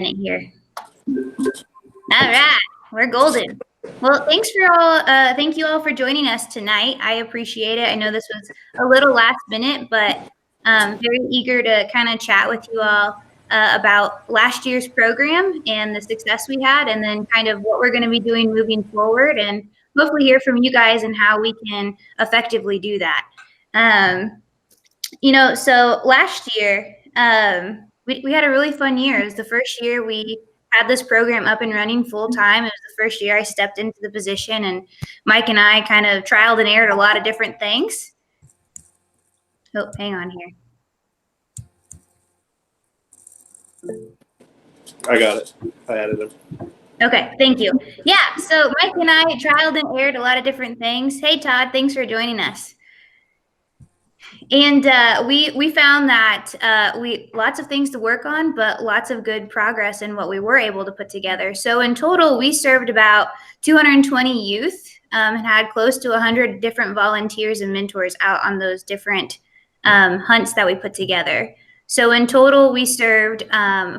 Here. All right, we're golden. Well, thank you all for joining us tonight. I appreciate it. I know this was a little last minute, but very eager to kind of chat with you all about last year's program and the success we had, and then kind of what we're going to be doing moving forward, and hopefully hear from you guys and how we can effectively do that. So last year, we had a really fun year. It was the first year we had this program up and running full time. It was the first year I stepped into the position, and Mike and I kind of trialed and errored a lot of different things. Oh, hang on here. I got it. I added him. Okay, thank you. Yeah, so Mike and I trialed and errored a lot of different things. Hey, Todd, thanks for joining us. And we found that we lots of things to work on, but lots of good progress in what we were able to put together. So in total, we served about 220 youth and had close to 100 different volunteers and mentors out on those different hunts that we put together. So in total, we served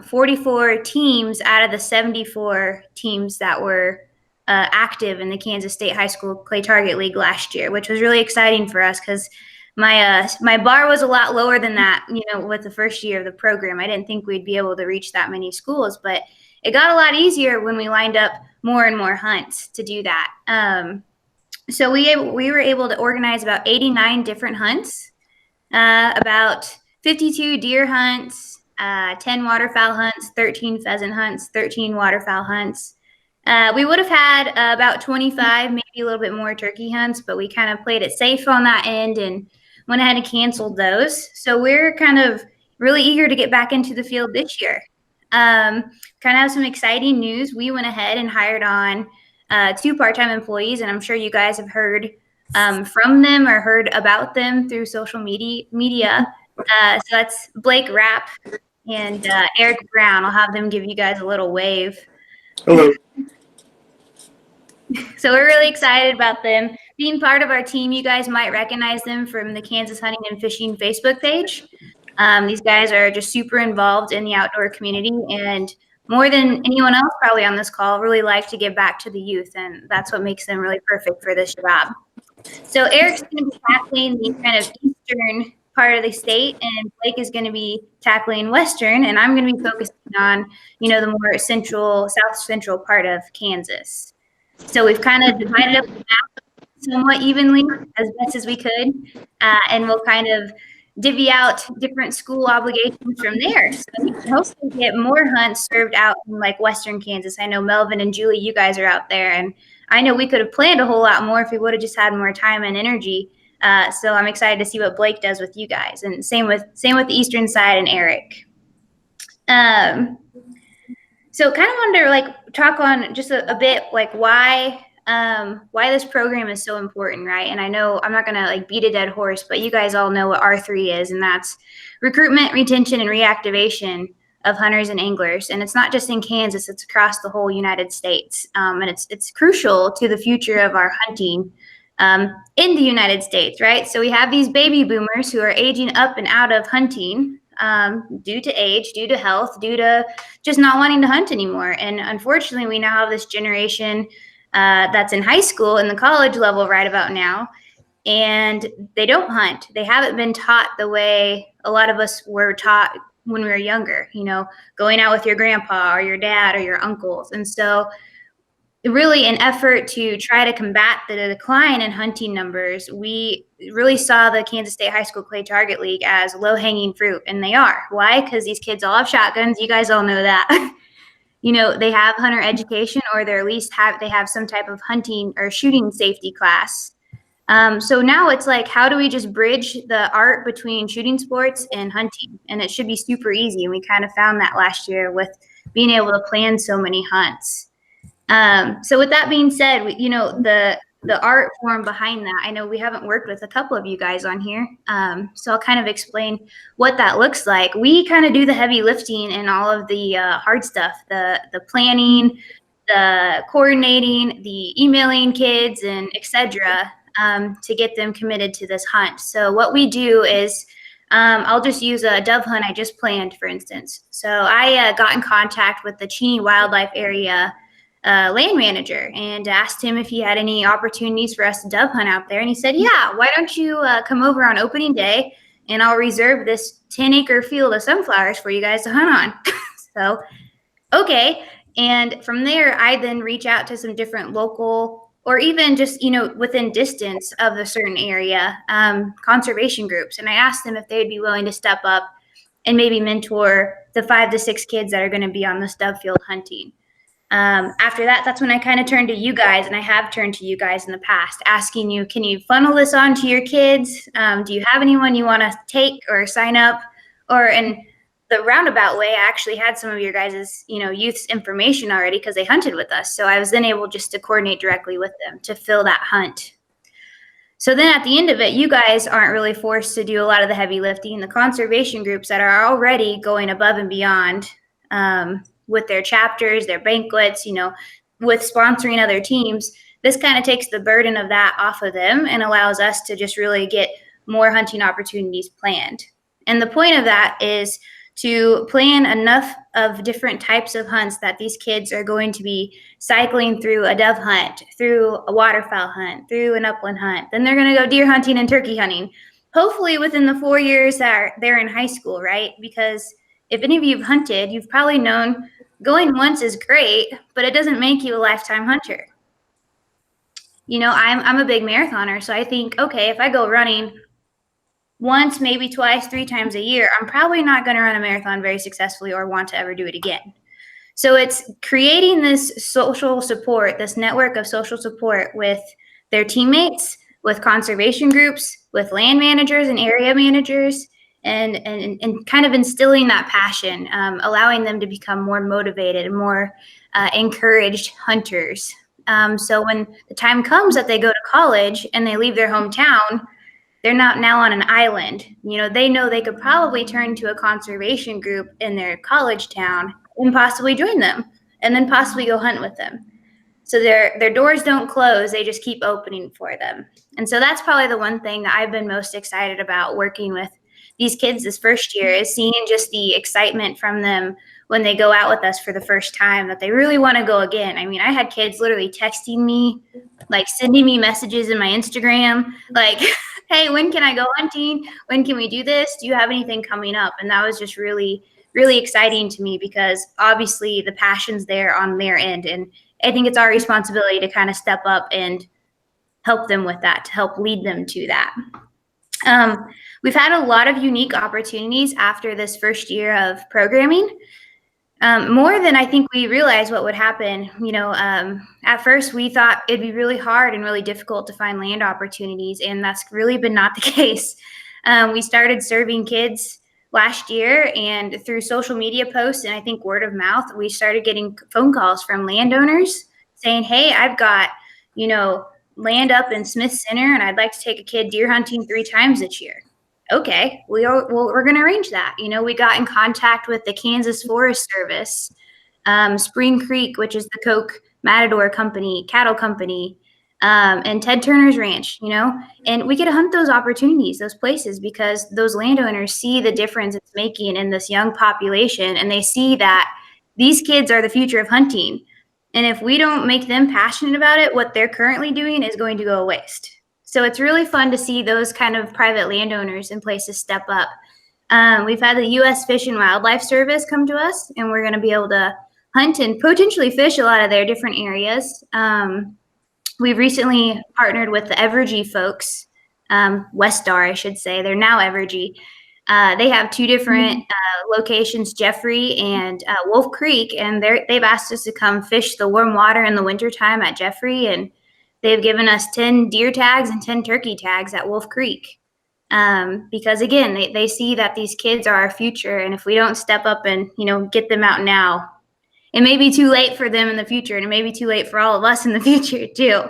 44 teams out of the 74 teams that were active in the Kansas State High School Clay Target League last year, which was really exciting for us because my bar was a lot lower than that, with the first year of the program. I didn't think we'd be able to reach that many schools, but it got a lot easier when we lined up more and more hunts to do that. So we were able to organize about 89 different hunts, about 52 deer hunts, 10 waterfowl hunts, 13 pheasant hunts, 13 waterfowl hunts. We would have had about 25, maybe a little bit more turkey hunts, but we kind of played it safe on that end and went ahead and canceled those. So we're kind of really eager to get back into the field this year. Kind of have some exciting news. We went ahead and hired on 2 part-time employees, and I'm sure you guys have heard from them or heard about them through social media. So that's Blake Rapp and Eric Brown. I'll have them give you guys a little wave. Hello. So we're really excited about them being part of our team. You guys might recognize them from the Kansas Hunting and Fishing Facebook page. These guys are just super involved in the outdoor community, and more than anyone else probably on this call, really like to give back to the youth, and that's what makes them really perfect for this job. So Eric's going to be tackling the kind of eastern part of the state, and Blake is going to be tackling western, and I'm going to be focusing on, the more south central part of Kansas. So we've kind of divided up the map somewhat evenly as best as we could, and we'll kind of divvy out different school obligations from there. So we can hopefully get more hunts served out in like western Kansas. I know Melvin and Julie, you guys are out there, and I know we could have planned a whole lot more if we would have just had more time and energy. So I'm excited to see what Blake does with you guys, and same with the eastern side and Eric. So kind of wanted to talk on just a bit why this program is so important, right? And I know I'm not gonna beat a dead horse, but you guys all know what R3 is, and that's recruitment, retention, and reactivation of hunters and anglers. And it's not just in Kansas; it's across the whole United States, and it's crucial to the future of our hunting in the United States, right? So we have these baby boomers who are aging up and out of hunting. Due to age, due to health, due to just not wanting to hunt anymore. And unfortunately, we now have this generation that's in high school and the college level right about now, and they don't hunt. They haven't been taught the way a lot of us were taught when we were younger, going out with your grandpa or your dad or your uncles. And so really an effort to try to combat the decline in hunting numbers, we really saw the Kansas State High School Clay Target League as low-hanging fruit, and they are. Why? Because these kids all have shotguns. You guys all know that. They have hunter education, or they at least have some type of hunting or shooting safety class. So now it's how do we just bridge the art between shooting sports and hunting? And it should be super easy, and we kind of found that last year with being able to plan so many hunts. So with that being said, the art form behind that, I know we haven't worked with a couple of you guys on here. So I'll kind of explain what that looks like. We kind of do the heavy lifting and all of the hard stuff, the planning, the coordinating, the emailing kids, and etc. To get them committed to this hunt. So what we do is I'll just use a dove hunt I just planned, for instance. So I got in contact with the Cheney Wildlife Area land manager and asked him if he had any opportunities for us to dove hunt out there. And he said, yeah, why don't you come over on opening day and I'll reserve this 10-acre field of sunflowers for you guys to hunt on. So, okay. And from there, I then reach out to some different local or even just, within distance of a certain area, conservation groups. And I asked them if they'd be willing to step up and maybe mentor the 5 to 6 kids that are going to be on this dove field hunting. After that, that's when I kind of turned to you guys, and I have turned to you guys in the past, asking you, can you funnel this on to your kids? Do you have anyone you want to take or sign up? Or in the roundabout way, I actually had some of your guys' youth's information already because they hunted with us. So I was then able just to coordinate directly with them to fill that hunt. So then at the end of it, you guys aren't really forced to do a lot of the heavy lifting. The conservation groups that are already going above and beyond with their chapters, their banquets, with sponsoring other teams, this kind of takes the burden of that off of them and allows us to just really get more hunting opportunities planned. And the point of that is to plan enough of different types of hunts that these kids are going to be cycling through a dove hunt, through a waterfowl hunt, through an upland hunt. Then they're going to go deer hunting and turkey hunting, hopefully within the 4 years that they're in high school, right? Because if any of you have hunted, you've probably known going once is great, but it doesn't make you a lifetime hunter. I'm a big marathoner, so I think, okay, if I go running once, maybe twice, 3 times a year, I'm probably not going to run a marathon very successfully or want to ever do it again. So it's creating this social support, this network of social support with their teammates, with conservation groups, with land managers and area managers, and kind of instilling that passion, allowing them to become more motivated and more encouraged hunters. So when the time comes that they go to college and they leave their hometown, they're not now on an island. They know they could probably turn to a conservation group in their college town and possibly join them and then possibly go hunt with them. So their doors don't close, they just keep opening for them. And so that's probably the one thing that I've been most excited about working with these kids this first year, is seeing just the excitement from them when they go out with us for the first time, that they really want to go again. I mean, I had kids literally texting me, like sending me messages in my Instagram, like, hey, when can I go hunting? When can we do this? Do you have anything coming up? And that was just really, really exciting to me, because obviously the passion's there on their end. And I think it's our responsibility to kind of step up and help them with that, to help lead them to that. We've had a lot of unique opportunities after this first year of programming, more than I think we realized what would happen. At first we thought it'd be really hard and really difficult to find land opportunities, and that's really been not the case. We started serving kids last year, and through social media posts and I think word of mouth, we started getting phone calls from landowners saying, hey, I've got, land up in Smith Center and I'd like to take a kid deer hunting 3 times this year. Okay, we're going to arrange that. We got in contact with the Kansas Forest Service, Spring Creek, which is the Koch Matador Company, cattle company, and Ted Turner's Ranch, and we get to hunt those opportunities, those places, because those landowners see the difference it's making in this young population, and they see that these kids are the future of hunting. And if we don't make them passionate about it, what they're currently doing is going to go to waste. So it's really fun to see those kind of private landowners and places step up. We've had the U.S. Fish and Wildlife Service come to us, and we're going to be able to hunt and potentially fish a lot of their different areas. We've recently partnered with the Evergy folks, Westar, I should say. They're now Evergy. They have 2 different locations, Jeffrey and Wolf Creek, and they've asked us to come fish the warm water in the wintertime at Jeffrey, and they've given us 10 deer tags and 10 turkey tags at Wolf Creek. Because again, they see that these kids are our future, and if we don't step up and, get them out now, it may be too late for them in the future, and it may be too late for all of us in the future too.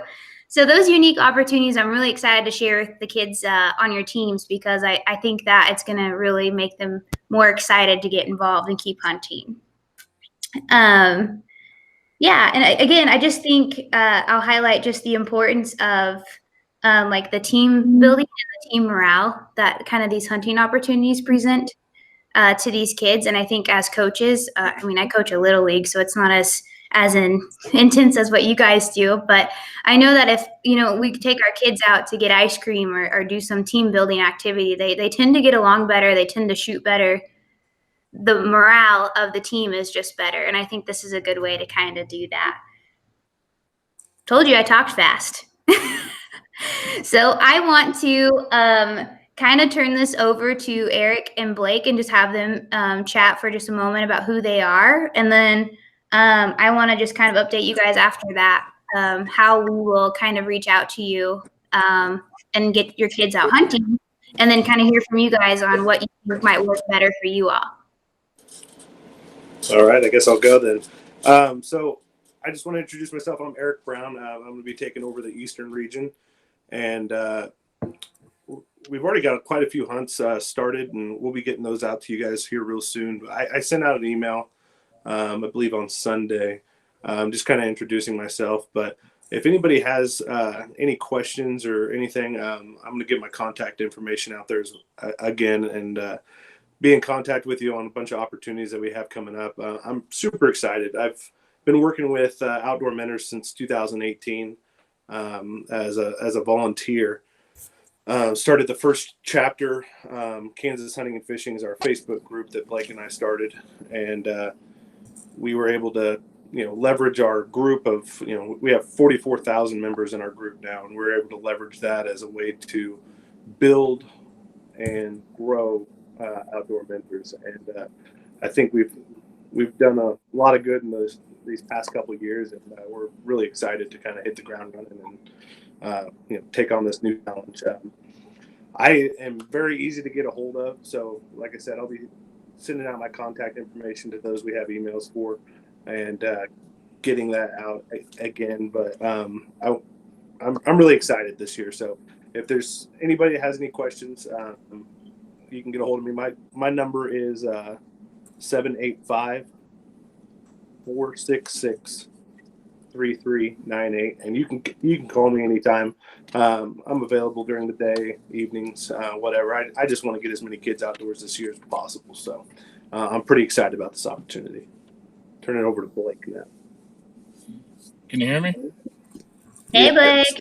So those unique opportunities, I'm really excited to share with the kids on your teams, because I think that it's going to really make them more excited to get involved and keep hunting. Yeah, and again, I just think I'll highlight just the importance of like the team building and the team morale that kind of these hunting opportunities present to these kids. And I think as coaches, I mean, I coach a little league, so it's not as intense as what you guys do. But I know that if, we take our kids out to get ice cream or do some team building activity, they tend to get along better. They tend to shoot better. The morale of the team is just better. And I think this is a good way to kind of do that. Told you I talked fast. So I want to kind of turn this over to Eric and Blake and just have them chat for just a moment about who they are. And then I want to just kind of update you guys after that, how we will kind of reach out to you and get your kids out hunting, and then kind of hear from you guys on what you think might work better for you all. All right, I guess I'll go then. So I just want to introduce myself. I'm Eric Brown. I'm going to be taking over the Eastern region, and we've already got quite a few hunts started, and we'll be getting those out to you guys here real soon. I sent out an email, I believe on Sunday, just kind of introducing myself. But if anybody has any questions or anything, I'm going to get my contact information out there again, and be in contact with you on a bunch of opportunities that we have coming up. I'm super excited. I've been working with Outdoor Mentors since 2018 as a volunteer. Started the first chapter. Kansas Hunting and Fishing is our Facebook group that Blake and I started, and we were able to leverage our group of we have 44,000 members in our group now, and we're able to leverage that as a way to build and grow Outdoor Mentors. And I think we've done a lot of good in these past couple of years, and we're really excited to kind of hit the ground running and take on this new challenge. I am very easy to get a hold of, so like I said, I'll be sending out my contact information to those we have emails for, and getting that out again. But I'm really excited this year. So if there's anybody that has any questions, you can get a hold of me. My number is 785-466-3398, and you can call me anytime. I'm available during the day, evenings, whatever. I just want to get as many kids outdoors this year as possible. So I'm pretty excited about this opportunity. Turn it over to Blake now. Can you hear me? Hey, Blake.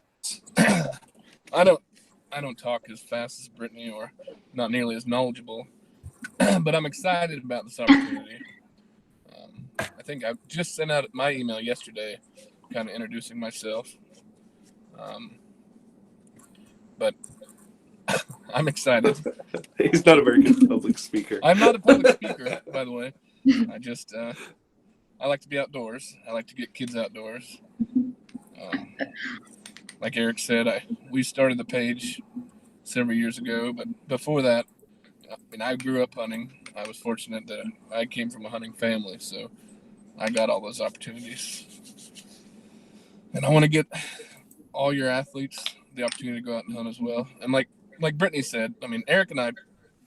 I don't talk as fast as Brittany, or not nearly as knowledgeable, but I'm excited about this opportunity. I think I just sent out my email yesterday, kind of introducing myself. But I'm excited. He's not a very good public speaker. I'm not a public speaker, by the way. I just I like to be outdoors. I like to get kids outdoors. Like Eric said, we started the page several years ago, but before that, I grew up hunting. I was fortunate that I came from a hunting family, so I got all those opportunities. And I want to get all your athletes the opportunity to go out and hunt as well. And like Brittany said, Eric and I,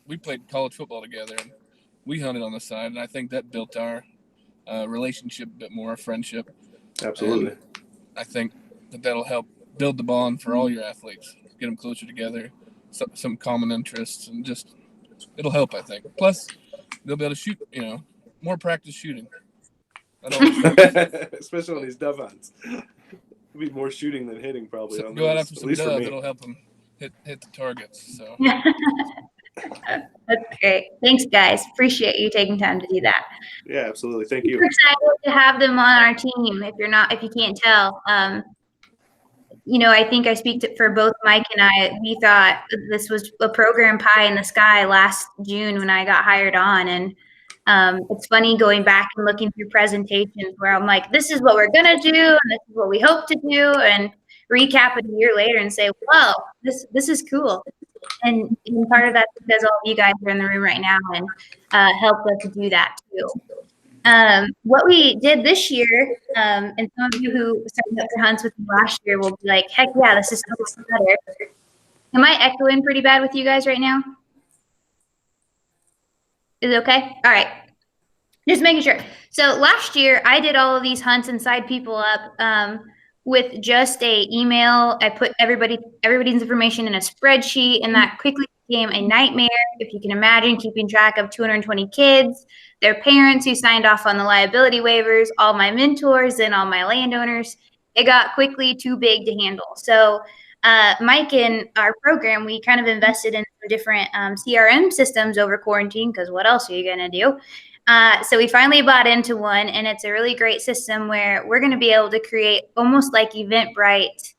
we played college football together, and we hunted on the side, and I think that built our relationship a bit more, a friendship. Absolutely. And I think that'll help build the bond for all your athletes, get them closer together, some common interests, and just it'll help, I think. Plus, they'll be able to shoot, more practice shooting. Especially on these dove hunts. It'll be more shooting than hitting, probably. So go out after some dove, it'll help them hit the targets. So. That's great. Thanks, guys. Appreciate you taking time to do that. Yeah, absolutely. Thank you. We're excited to have them on our team. If you can't tell, I think I speak for both Mike and I. We thought this was a program pie in the sky last June when I got hired on, and it's funny going back and looking through presentations where I'm like, this is what we're gonna do, and this is what we hope to do, and recap it a year later and say, whoa, this is cool. And part of that is because all of you guys are in the room right now and helped us do that too. What we did this year, and some of you who started up for hunts with me last year will be like, heck yeah, this is so much better. Am I echoing pretty bad with you guys right now? Is it okay? All right. Just making sure. So last year I did all of these hunts and signed people up with just a email. I put everybody's information in a spreadsheet, and that quickly became a nightmare. If you can imagine keeping track of 220 kids, their parents who signed off on the liability waivers, all my mentors and all my landowners, it got quickly too big to handle. So Mike, in our program, we kind of invested in some different CRM systems over quarantine, because what else are you going to do? So we finally bought into one, and it's a really great system where we're going to be able to create almost like Eventbrite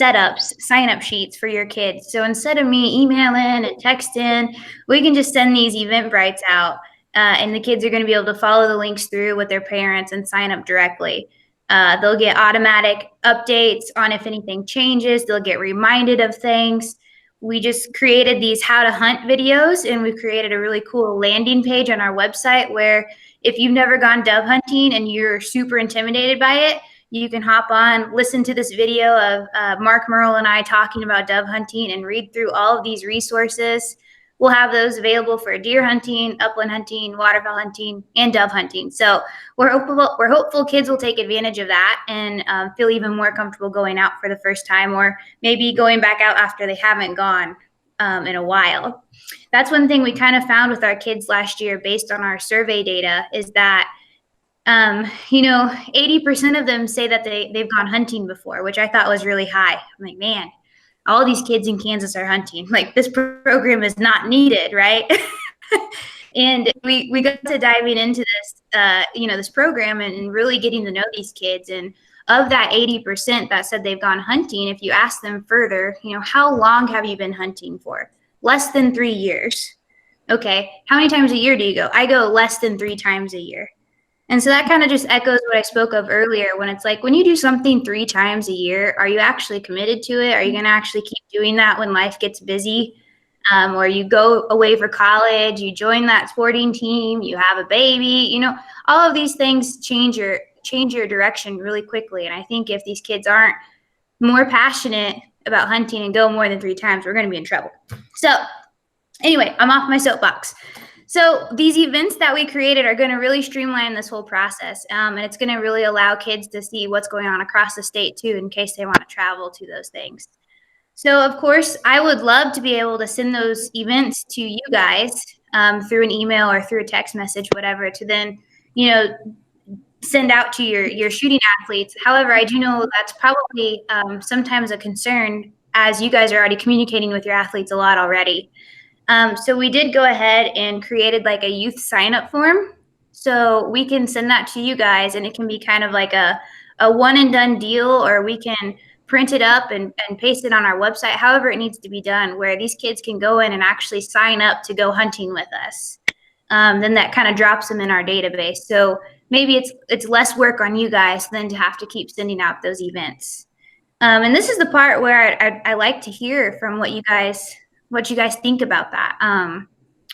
setups, sign-up sheets for your kids. So instead of me emailing and texting, we can just send these Eventbrites out, and the kids are going to be able to follow the links through with their parents and sign up directly. They'll get automatic updates on if anything changes. They'll get reminded of things. We just created these how to hunt videos, and we created a really cool landing page on our website where if you've never gone dove hunting and you're super intimidated by it, you can hop on, listen to this video of Mark Merle and I talking about dove hunting and read through all of these resources. We'll have those available for deer hunting, upland hunting, waterfowl hunting, and dove hunting. So we're hopeful kids will take advantage of that and feel even more comfortable going out for the first time, or maybe going back out after they haven't gone in a while. That's one thing we kind of found with our kids last year based on our survey data is that 80% of them say that they've gone hunting before, which I thought was really high. I'm like, man, all these kids in Kansas are hunting. Like, this program is not needed, right? And we got to diving into this, this program and really getting to know these kids. And of that 80% that said they've gone hunting, if you ask them further, how long have you been hunting for? Less than 3 years. Okay, how many times a year do you go? I go less than 3 times a year. And so that kind of just echoes what I spoke of earlier, when it's like, when you do something 3 times a year, are you actually committed to it? Are you going to actually keep doing that when life gets busy? Or you go away for college, you join that sporting team, you have a baby, all of these things change your direction really quickly. And I think if these kids aren't more passionate about hunting and go more than 3 times, we're going to be in trouble. So anyway, I'm off my soapbox. So these events that we created are going to really streamline this whole process, and it's going to really allow kids to see what's going on across the state too, in case they want to travel to those things. So of course, I would love to be able to send those events to you guys through an email or through a text message, whatever, to then, send out to your shooting athletes. However, I do know that's probably sometimes a concern, as you guys are already communicating with your athletes a lot already. So we did go ahead and created like a youth sign-up form. So we can send that to you guys, and it can be kind of like a one and done deal, or we can print it up and paste it on our website, however it needs to be done, where these kids can go in and actually sign up to go hunting with us. Then that kind of drops them in our database. So maybe it's less work on you guys than to have to keep sending out those events. And this is the part where I like to hear from what you guys think about that.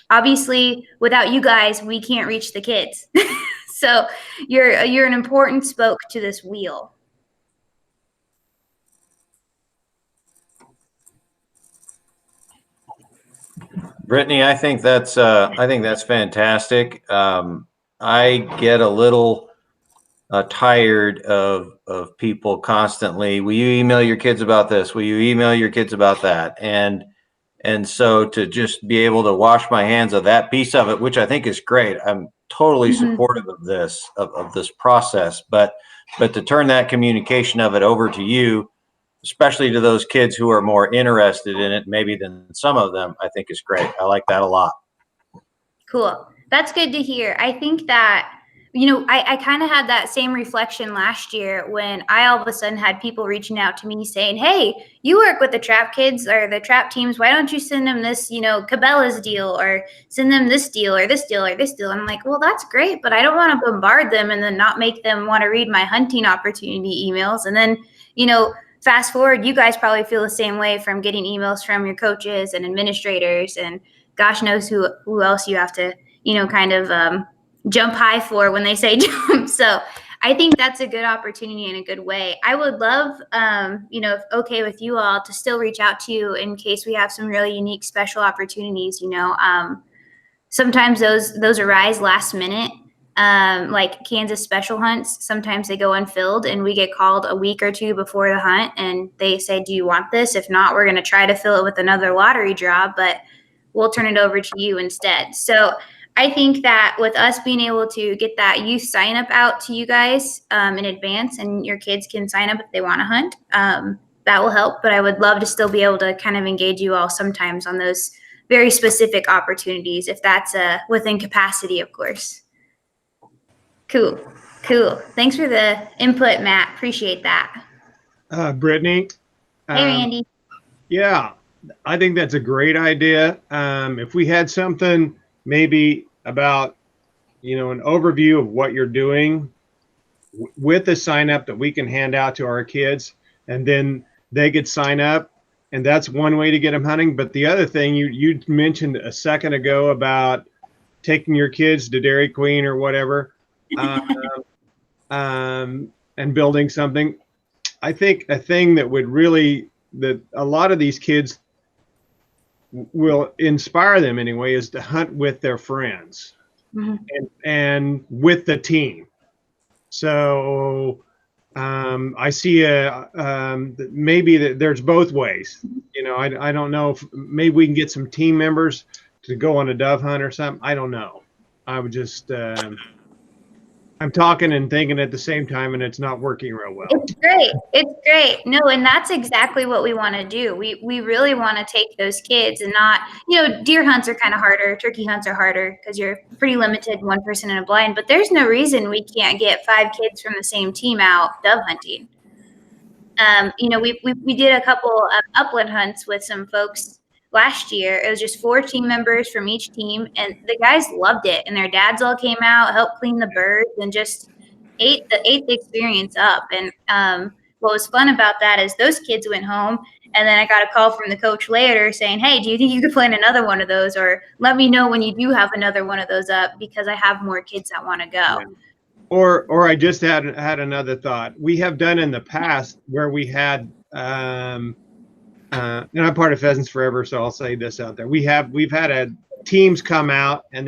Obviously, without you guys, we can't reach the kids. So you're an important spoke to this wheel. Brittany, I think that's fantastic. I get a little tired of people constantly, will you email your kids about this? Will you email your kids about that? And so to just be able to wash my hands of that piece of it, which I think is great. I'm totally supportive of this, of this process, but to turn that communication of it over to you, especially to those kids who are more interested in it maybe than some of them, I think is great. I like that a lot. Cool. That's good to hear. I think that, I kind of had that same reflection last year when I all of a sudden had people reaching out to me saying, hey, you work with the trap kids or the trap teams. Why don't you send them this, Cabela's deal, or send them this deal or this deal or this deal? And I'm like, well, that's great, but I don't want to bombard them and then not make them want to read my hunting opportunity emails. And then, fast forward, you guys probably feel the same way from getting emails from your coaches and administrators, and gosh knows who else you have to, kind of jump high for when they say jump. So I think that's a good opportunity and a good way. I would love, if okay with you all, to still reach out to you in case we have some really unique special opportunities. Sometimes those arise last minute. like Kansas special hunts, sometimes they go unfilled and we get called a week or two before the hunt and they say, do you want this? If not, we're going to try to fill it with another lottery draw, but we'll turn it over to you instead. So I think that with us being able to get that youth sign up out to you guys in advance, and your kids can sign up if they want to hunt, that will help. But I would love to still be able to kind of engage you all sometimes on those very specific opportunities, if that's within capacity, of course. Cool. Thanks for the input, Matt. Appreciate that. Brittany. Hey, Randy. Yeah, I think that's a great idea. If we had something maybe about, an overview of what you're doing with the sign up that we can hand out to our kids, and then they could sign up, and that's one way to get them hunting. But the other thing you mentioned a second ago about taking your kids to Dairy Queen or whatever, and building something. I think a thing that would really, that a lot of these kids will inspire them anyway, is to hunt with their friends and with the team. So I see maybe that there's both ways. I don't know if maybe we can get some team members to go on a dove hunt or something. I don't know. I would just I'm talking and thinking at the same time, and it's not working real well. It's great. No, and that's exactly what we want to do. We really want to take those kids and not, deer hunts are kind of harder. Turkey hunts are harder because you're pretty limited, one person in a blind. But there's no reason we can't get 5 kids from the same team out dove hunting. We did a couple of upland hunts with some folks last year. It was just 4 team members from each team, and the guys loved it. And their dads all came out, helped clean the birds, and just ate the experience up. And what was fun about that is those kids went home, and then I got a call from the coach later saying, hey, do you think you could plan another one of those? Or let me know when you do have another one of those up, because I have more kids that want to go. Yeah. Or I just had another thought. We have done in the past where we had and I'm part of Pheasants Forever, so I'll say this out there. We've had teams come out, and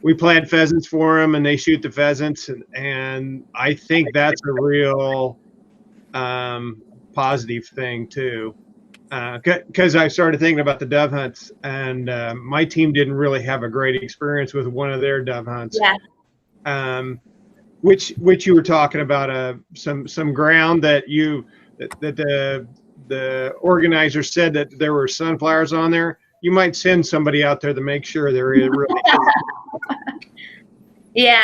we plant pheasants for them, and they shoot the pheasants, and I think that's a real positive thing too. Because I started thinking about the dove hunts, and my team didn't really have a great experience with one of their dove hunts. Yeah. Which you were talking about some ground that the organizer said that there were sunflowers on there. You might send somebody out there to make sure there is really. Yeah.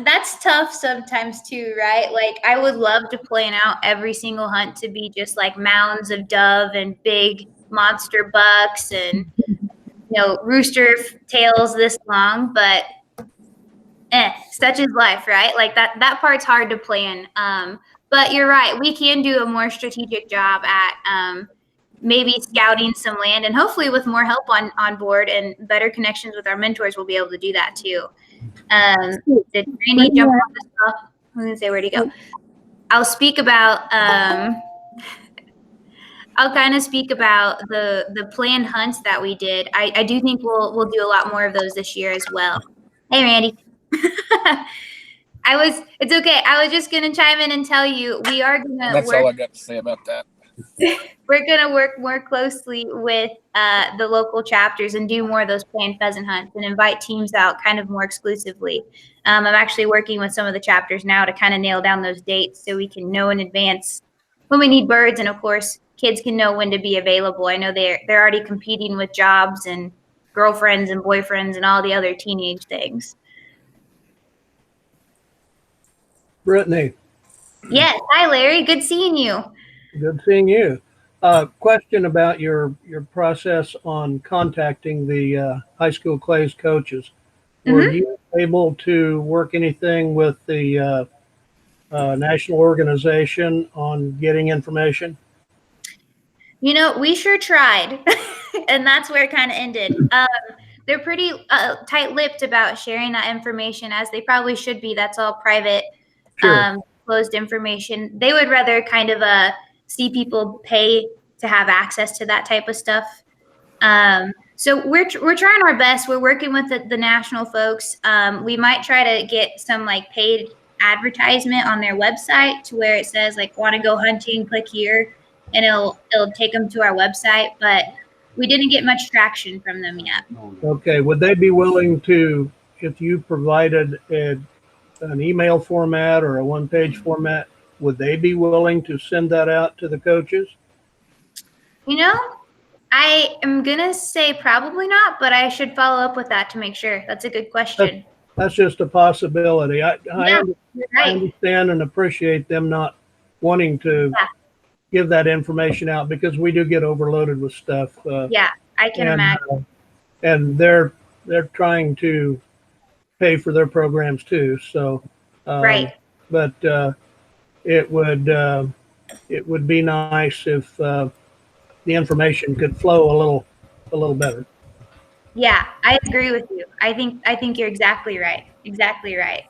That's tough sometimes too, right? Like, I would love to plan out every single hunt to be just like mounds of dove and big monster bucks and rooster tails this long, but such is life, right? Like that part's hard to plan. But you're right. We can do a more strategic job at maybe scouting some land, and hopefully with more help on board and better connections with our mentors, we'll be able to do that too. Did Randy jump on this stuff? I was going to say, where'd he go? I'll speak about I'll kind of speak about the planned hunts that we did. I do think we'll do a lot more of those this year as well. Hey, Randy. It's okay. I was just going to chime in and tell you, we are going to That's all I got to say about that. We're going to work more closely with the local chapters and do more of those planned pheasant hunts and invite teams out kind of more exclusively. I'm actually working with some of the chapters now to kind of nail down those dates so we can know in advance when we need birds. And of course, kids can know when to be available. I know they're already competing with jobs and girlfriends and boyfriends and all the other teenage things. Brittany. Yes. Hi, Larry. Good seeing you. Good seeing you. Question about your process on contacting the high school clays coaches. Were you able to work anything with the national organization on getting information? We sure tried, and that's where it kind of ended. They're pretty tight-lipped about sharing that information, as they probably should be. That's all private, Sure. Closed information. They would rather kind of see people pay to have access to that type of stuff. So we're trying our best. We're working with the national folks. We might try to get some like paid advertisement on their website to where it says like want to go hunting, click here, and it'll take them to our website. But we didn't get much traction from them yet. Okay, would they be willing to, if you provided an email format or a one-page format, would they be willing to send that out to the coaches? You know, I am gonna say probably not, but I should follow up with that to make sure. That's a good question. That's just a possibility. I Right. understand and appreciate them not wanting to give that information out because we do get overloaded with stuff. Yeah, I can imagine. And they're trying to pay for their programs too. So, Right. But it would be nice if the information could flow a little better. Yeah, I agree with you. I think you're exactly right. Exactly right.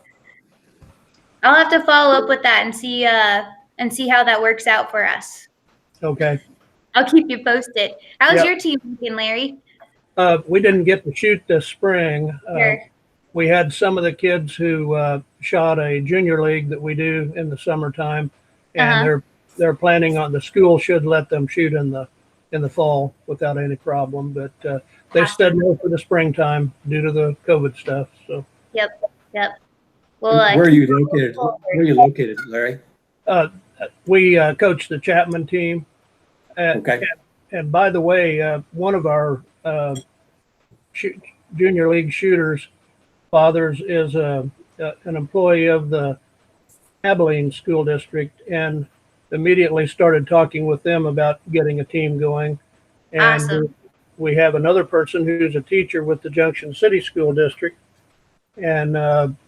I'll have to follow up with that and see how that works out for us. Okay. I'll keep you posted. How's Yep. your team looking, Larry? We didn't get to shoot this spring. Sure. We had some of the kids who shot a junior league that we do in the summertime, and they're planning on, the school should let them shoot in the fall without any problem. But they said no for the springtime due to the COVID stuff. So. Yep. Well, where are you located? Where are you located, Larry? We coach the Chapman team. Okay. And by the way, one of our junior league shooters' fathers is an employee of the Abilene School District, and immediately started talking with them about getting a team going. And Awesome. We have another person who's a teacher with the Junction City School District, and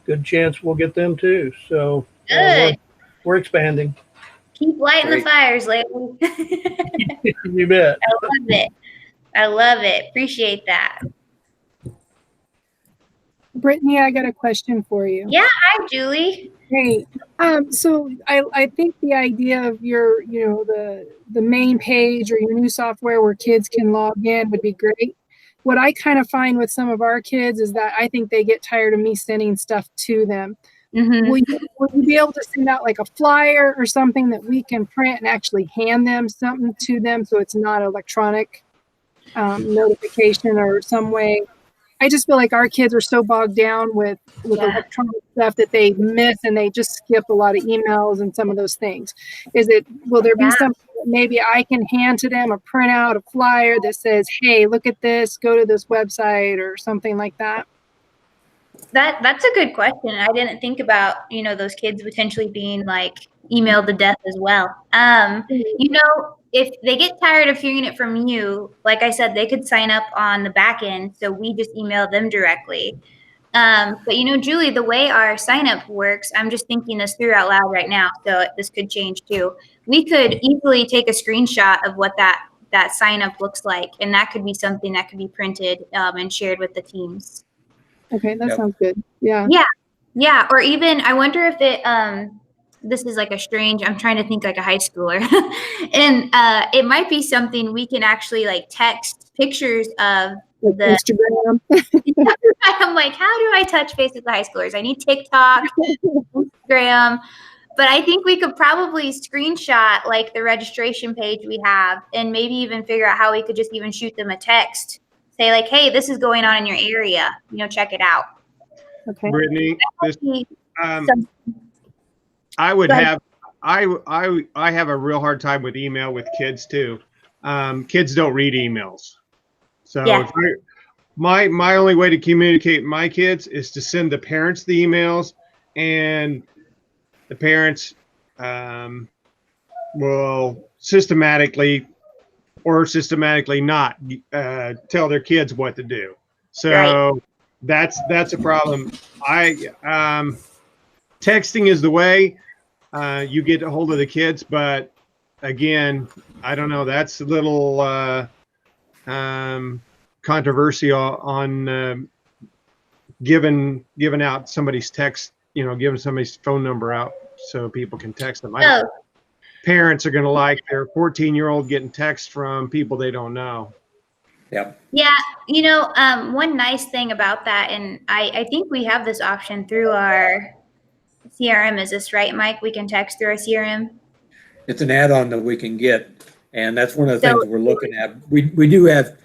good chance we'll get them too. So Good. we're expanding. Keep lighting the Great. fires, Larry. You bet. I love it. Appreciate that. Brittany, I got a question for you. Yeah. Hi, Julie. Hey, so I think the idea of your, the main page or your new software where kids can log in would be great. What I kind of find with some of our kids is that I think they get tired of me sending stuff to them. Mm-hmm. Will you be able to send out like a flyer or something that we can print and actually hand them something to them so it's not electronic notification or some way? I just feel like our kids are so bogged down with electronic stuff that they miss, and they just skip a lot of emails and some of those things. Will there be something that maybe I can hand to them, a printout, a flyer that says, hey, look at this, go to this website or something like that? That's a good question. I didn't think about, those kids potentially being like emailed to death as well. If they get tired of hearing it from you, like I said, they could sign up on the back end. So we just email them directly. But Julie, the way our sign up works, I'm just thinking this through out loud right now. So this could change too. We could easily take a screenshot of what that sign up looks like. And that could be something that could be printed and shared with the teams. Okay, that sounds good. Yeah. Yeah. Or even, I wonder if it, this is like I'm trying to think like a high schooler. And it might be something we can actually like text pictures of the Instagram. I'm like, how do I touch base with the high schoolers? I need TikTok, Instagram. But I think we could probably screenshot like the registration page we have and maybe even figure out how we could just even shoot them a text. Say like, hey, this is going on in your area. Check it out. Okay. Brittany, I have a real hard time with email with kids too. Kids don't read emails. So my only way to communicate with my kids is to send the parents the emails, and the parents will systematically not tell their kids what to do. So that's a problem. Texting is the way you get a hold of the kids, but again, I don't know. That's a little controversial on giving out somebody's text. Giving somebody's phone number out so people can text them. Parents are going to like their 14-year-old getting texts from people they don't know. Yeah. Yeah, one nice thing about that, and I think we have this option through our CRM. Is this right, Mike? We can text through our CRM. It's an add-on that we can get, and that's one of the So, things we're looking at. We do have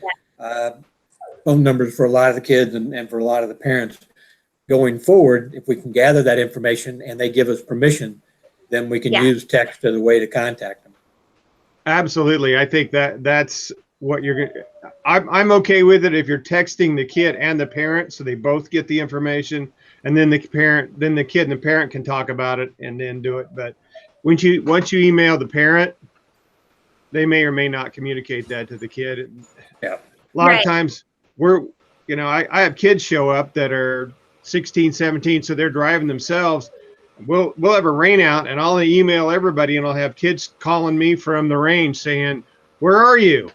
phone numbers for a lot of the kids and for a lot of the parents. Going forward, if we can gather that information and they give us permission, then we can use text as a way to contact them. Absolutely. I think that's what you're going to, I'm okay with it if you're texting the kid and the parent so they both get the information, and then the kid and the parent can talk about it and then do it. But once you email the parent, they may or may not communicate that to the kid. Yeah. A lot of times I have kids show up that are 16, 17, so they're driving themselves. We'll have a rain out, and I'll email everybody, and I'll have kids calling me from the range saying, "Where are you?"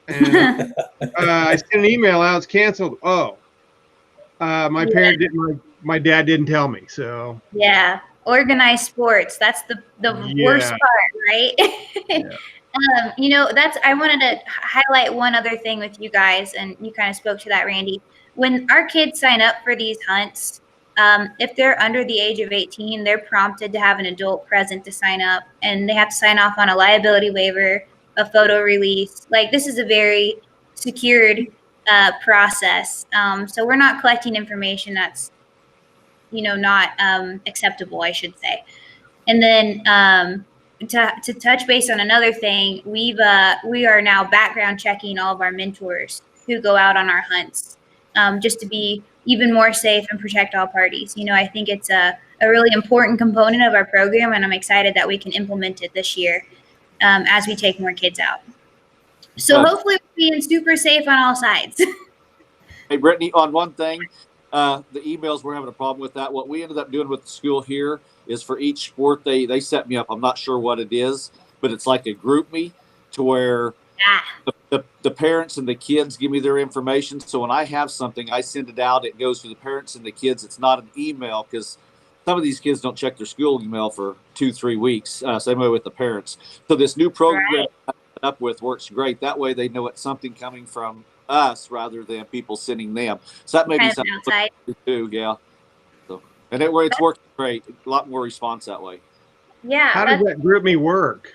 And I sent an email out. It's canceled. Oh, my dad didn't tell me. So yeah, organized sports. That's the worst part, right? I wanted to highlight one other thing with you guys, and you kind of spoke to that, Randy. When our kids sign up for these hunts, if they're under the age of 18, they're prompted to have an adult present to sign up, and they have to sign off on a liability waiver, a photo release. Like, this is a very secured process. So we're not collecting information that's, not acceptable, I should say. And then to touch base on another thing, we are now background checking all of our mentors who go out on our hunts, just to be even more safe and protect all parties. I think it's a really important component of our program, and I'm excited that we can implement it this year as we take more kids out. So hopefully we're being super safe on all sides. Hey, Brittany, on one thing, the emails, we're having a problem with that. What we ended up doing with the school here is for each sport, they set me up. I'm not sure what it is, but it's like a group me to where the parents and the kids give me their information. So when I have something, I send it out. It goes to the parents and the kids. It's not an email, because some of these kids don't check their school email for 2-3 weeks. Same way with the parents. So this new program I set up with works great. That way they know it's something coming from us rather than people sending them. So that may be something to do. Yeah. So, and it's worked great. A lot more response that way. Yeah. How does that group me work?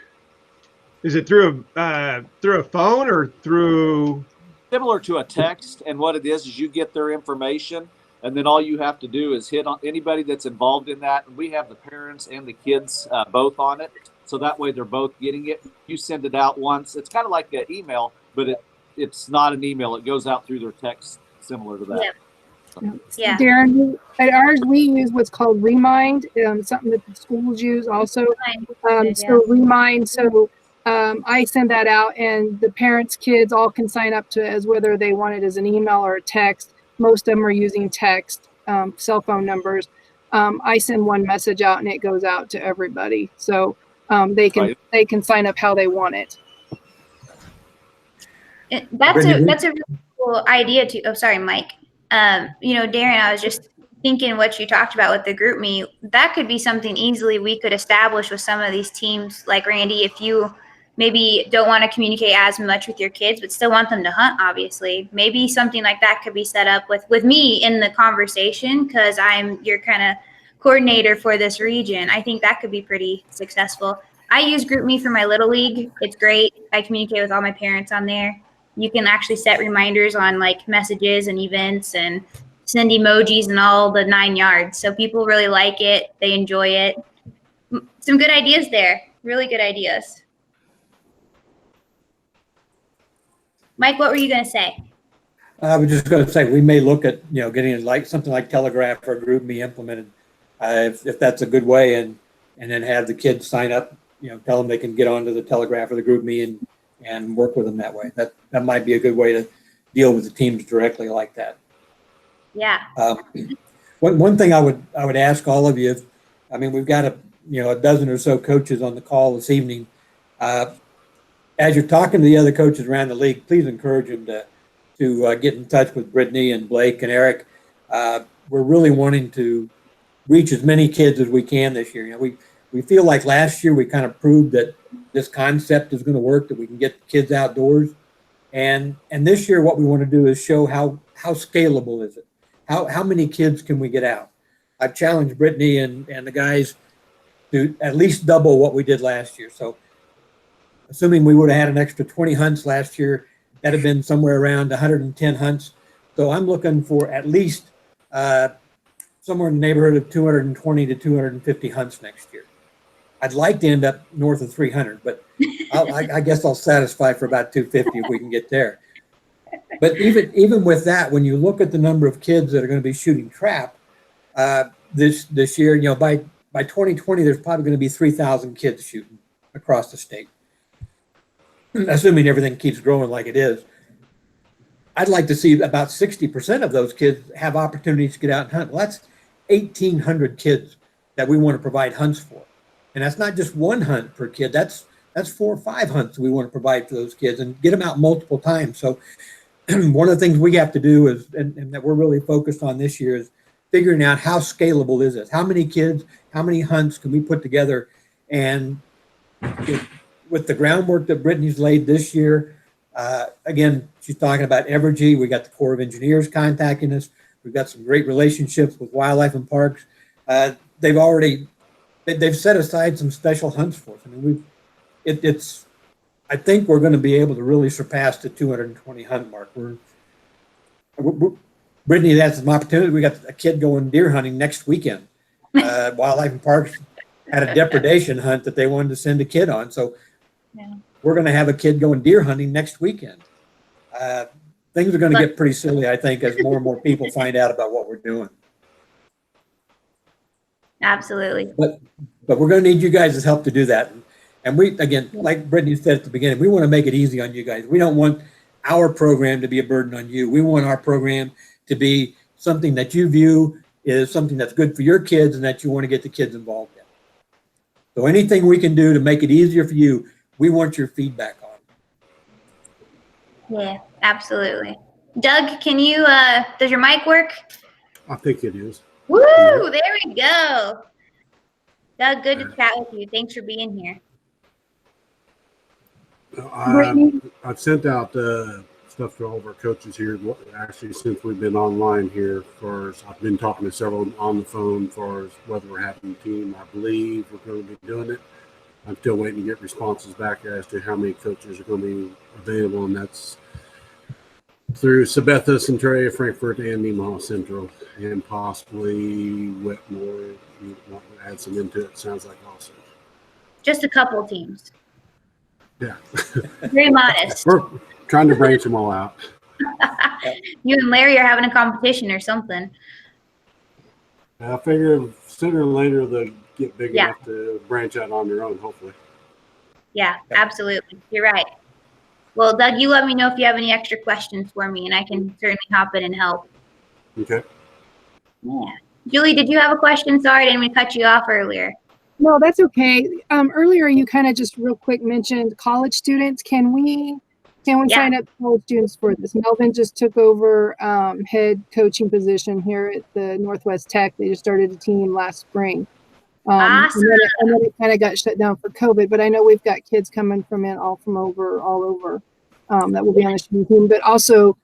Is it through a phone or through? Similar to a text, and what it is you get their information, and then all you have to do is hit on anybody that's involved in that. And we have the parents and the kids both on it, so that way they're both getting it. You send it out once. It's kind of like an email, but it's not an email. It goes out through their text, similar to that. Yeah. Darren, at ours we use what's called Remind, something that the schools use also. So Remind. So I send that out, and the parents' kids all can sign up to as whether they want it as an email or a text. Most of them are using text, cell phone numbers. I send one message out, and it goes out to everybody, so they can sign up how they want it. That's a really cool idea too. Oh, sorry, Mike. Darren, I was just thinking what you talked about with the group me. That could be something easily we could establish with some of these teams, like Randy. If you maybe don't want to communicate as much with your kids, but still want them to hunt, obviously, maybe something like that could be set up with me in the conversation, because I'm your kind of coordinator for this region. I think that could be pretty successful. I use GroupMe for my Little League. It's great. I communicate with all my parents on there. You can actually set reminders on like messages and events and send emojis and all the 9 yards. So people really like it. They enjoy it. Some good ideas there. Really good ideas. Mike, what were you going to say? I was just going to say, we may look at, getting like something like Telegraph or GroupMe implemented, if that's a good way, and then have the kids sign up, tell them they can get onto the Telegraph or the GroupMe and work with them that way. That might be a good way to deal with the teams directly like that. Yeah. One thing I would ask all of you, we've got a dozen or so coaches on the call this evening. As you're talking to the other coaches around the league, please encourage them to get in touch with Brittany and Blake and Eric. We're really wanting to reach as many kids as we can this year. We feel like last year we kind of proved that this concept is going to work, that we can get the kids outdoors. And this year, what we want to do is show how scalable is it? How many kids can we get out? I've challenged Brittany and the guys to at least double what we did last year. So assuming we would have had an extra 20 hunts last year, that'd have been somewhere around 110 hunts. So I'm looking for at least somewhere in the neighborhood of 220 to 250 hunts next year. I'd like to end up north of 300, but I guess I'll satisfy for about 250 if we can get there. But even with that, when you look at the number of kids that are going to be shooting trap this year, you know, by 2020, there's probably going to be 3,000 kids shooting across the state, assuming everything keeps growing like it is. I'd like to see about 60% of those kids have opportunities to get out and hunt. Well, that's 1,800 kids that we want to provide hunts for. And that's not just one hunt per kid. That's 4 or 5 hunts we want to provide for those kids and get them out multiple times. So one of the things we have to do is, and that we're really focused on this year, is figuring out how scalable is this? How many kids, how many hunts can we put together? And with the groundwork that Brittany's laid this year, again, she's talking about Evergy. We got the Corps of Engineers contacting us. We've got some great relationships with wildlife and parks. They've set aside some special hunts for us. I mean, I think we're going to be able to really surpass the 220 hunt mark. Brittany has some opportunity. We got a kid going deer hunting next weekend. Wildlife and Parks had a depredation hunt that they wanted to send a kid on. So we're going to have a kid going deer hunting next weekend. Things are going to get pretty silly, I think, as more and more people find out about what we're doing. Absolutely. But we're going to need you guys' help to do that. And we, again, like Brittany said at the beginning, we want to make it easy on you guys. We don't want our program to be a burden on you. We want our program to be something that you view is something that's good for your kids and that you want to get the kids involved in. So anything we can do to make it easier for you, we want your feedback on. Yeah, absolutely. Doug, can you, does your mic work? I think it is. Woo, there we go. Doug, good to chat with you. Thanks for being here. I've sent out stuff to all of our coaches here. Actually, since we've been online here, I've been talking to several on the phone for whether we're having a team. I believe we're going to be doing it. I'm still waiting to get responses back as to how many coaches are going to be available, and that's through Sabetha, Centralia, Frankfurt, and Nemaha Central, and possibly Whitmore. You want to add some into it, sounds like also. Just a couple teams. Yeah. Very modest. We're trying to branch them all out. You and Larry are having a competition or something. I figure sooner or later they'll get big enough to branch out on their own, hopefully. Yeah, absolutely. You're right. Well, Doug, you let me know if you have any extra questions for me, and I can certainly hop in and help. Okay. Yeah. Julie, did you have a question? Sorry, I didn't mean to cut you off earlier. No, that's okay. Earlier, you kind of just real quick mentioned college students. Can we sign up college students for this? Melvin just took over head coaching position here at the Northwest Tech. They just started a team last spring. Awesome. And then it kind of got shut down for COVID, but I know we've got kids coming from all over that will be on the shooting team. But also,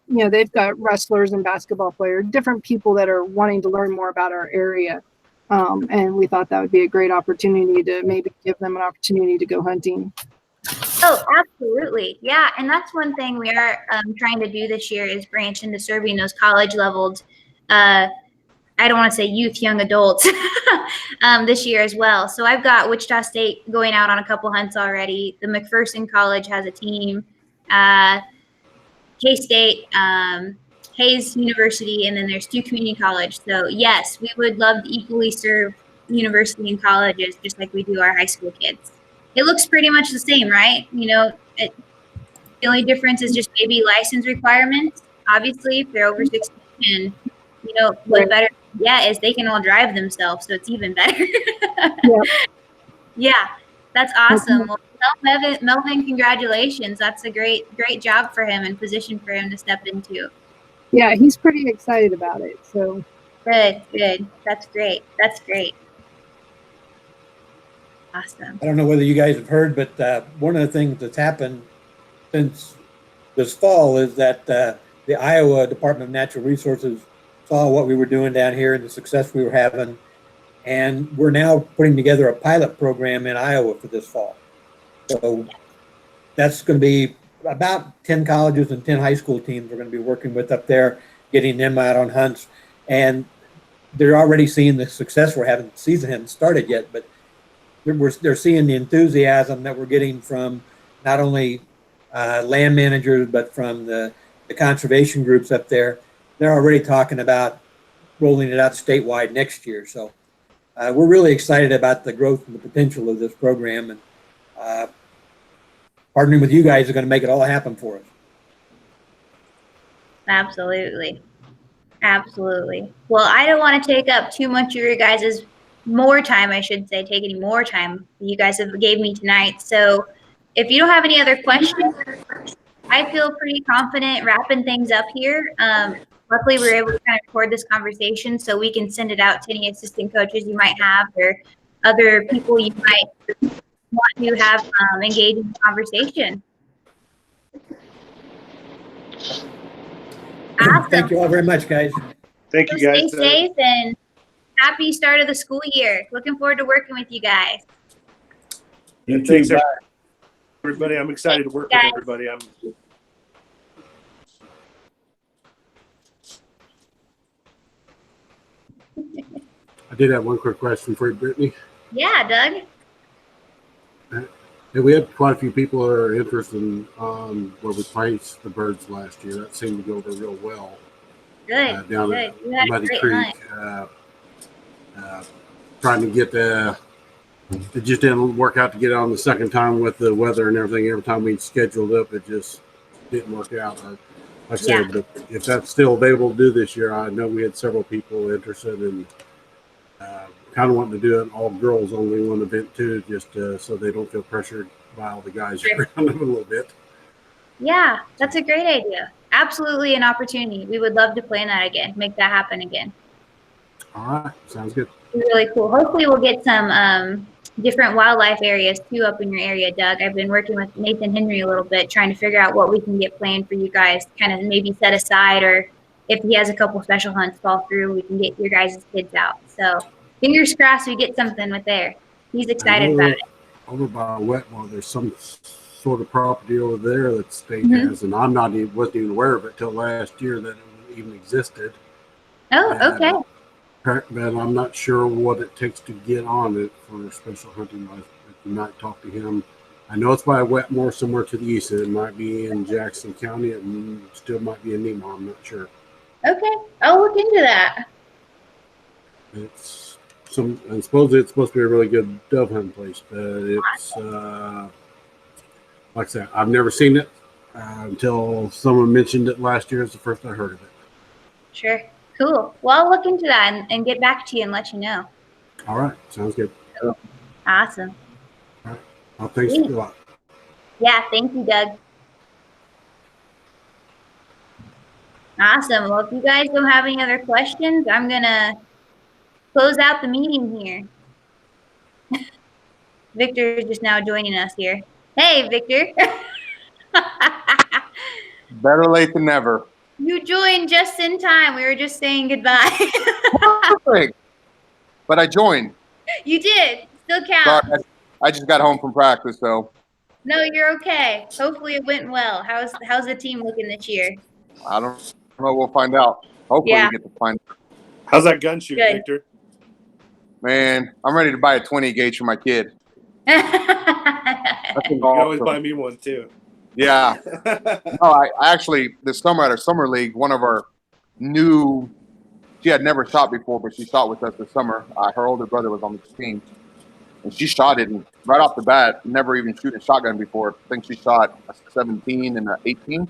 they've got wrestlers and basketball players, different people that are wanting to learn more about our area. And we thought that would be a great opportunity to maybe give them an opportunity to go hunting. Oh, absolutely. Yeah. And that's one thing we are trying to do this year is branch into serving those college leveled, I don't want to say youth, young adults this year as well. So I've got Wichita State going out on a couple hunts already. The McPherson College has a team, K-State, Hayes University, and then there's 2 community college. So yes, we would love to equally serve university and colleges just like we do our high school kids. It looks pretty much the same, right? The only difference is just maybe license requirements. Obviously, if they're over 16, and what's better, is they can all drive themselves, so it's even better. Yeah, that's awesome. Well, tell Melvin, congratulations. That's a great job for him and position for him to step into. Yeah, he's pretty excited about it. So good. That's great. Awesome. I don't know whether you guys have heard, but one of the things that's happened since this fall is that the Iowa Department of Natural Resources saw what we were doing down here and the success we were having, and we're now putting together a pilot program in Iowa for this fall. So that's going to be about 10 colleges and 10 high school teams we're going to be working with up there, getting them out on hunts. And they're already seeing the success we're having. The season hasn't started yet, but they're seeing the enthusiasm that we're getting from not only land managers, but from the conservation groups up there. They're already talking about rolling it out statewide next year. So we're really excited about the growth and the potential of this program, and partnering with you guys is going to make it all happen for us. Absolutely. Absolutely. Well, I don't want to take up too much of your guys' more time, I should say, take any more time you guys have gave me tonight. So if you don't have any other questions, I feel pretty confident wrapping things up here. Luckily, we were able to kind of record this conversation so we can send it out to any assistant coaches you might have or other people you might want to have engage in the conversation. Awesome. Thank you all very much, guys. Thank you, guys. Stay safe and happy start of the school year. Looking forward to working with you guys. And thanks, everybody. I'm excited to work with everybody. I did have one quick question for you, Brittany. Yeah, Doug. And we had quite a few people that are interested in where we placed the birds last year. That seemed to go over real well. Good. Down Good. at You had a Muddy great Creek. Trying to get it just didn't work out to get it on the second time with the weather and everything. Every time we scheduled up, it just didn't work out. Like I said, but if that's still available to do this year, I know we had several people interested in kind of wanting to do an all girls only one event too, just so they don't feel pressured by all the guys around them a little bit. Yeah, that's a great idea. Absolutely an opportunity. We would love to plan that again, make that happen again. All right, sounds good. Really cool. Hopefully we'll get some different wildlife areas too up in your area, Doug. I've been working with Nathan Henry a little bit, trying to figure out what we can get planned for you guys, kind of maybe set aside, or if he has a couple special hunts fall through, we can get your guys' kids out. So fingers crossed we get something with there. He's excited about it. Over by Wetmore, there's some sort of property over there that the state has, and wasn't even aware of it till last year that it even existed. Oh, okay. But I'm not sure what it takes to get on it for special hunting. You might talk to him. I know it's by Wetmore, somewhere to the east. It might be in Jackson County. It still might be in Nemo. I'm not sure. Okay, I'll look into that. It's and supposedly it's supposed to be a really good dove hunting place, but it's like I said, I've never seen it until someone mentioned it last year. It's the first I heard of it. Sure. Cool. Well, I'll look into that and get back to you and let you know. All right. Sounds good. Cool. Awesome. All right. Well, thanks a lot. Yeah. Thank you, Doug. Awesome. Well, if you guys don't have any other questions, I'm going to close out the meeting here. Victor is just now joining us here. Hey, Victor. Better late than never. You joined just in time. We were just saying goodbye. Perfect. But I joined. You did. Still counts. Sorry, I just got home from practice, so. No, you're okay. Hopefully it went well. How's the team looking this year? I don't know. We'll find out. Hopefully we get to find out. How's that gun shoot, Victor? Man, I'm ready to buy a 20 gauge for my kid. You can always buy me one too. Yeah. No, I actually, this summer at our summer league, one of our she had never shot before, but she shot with us this summer. Her older brother was on the team, and she shot it, and right off the bat, never even shooting a shotgun before. I think she shot a 17 and an 18.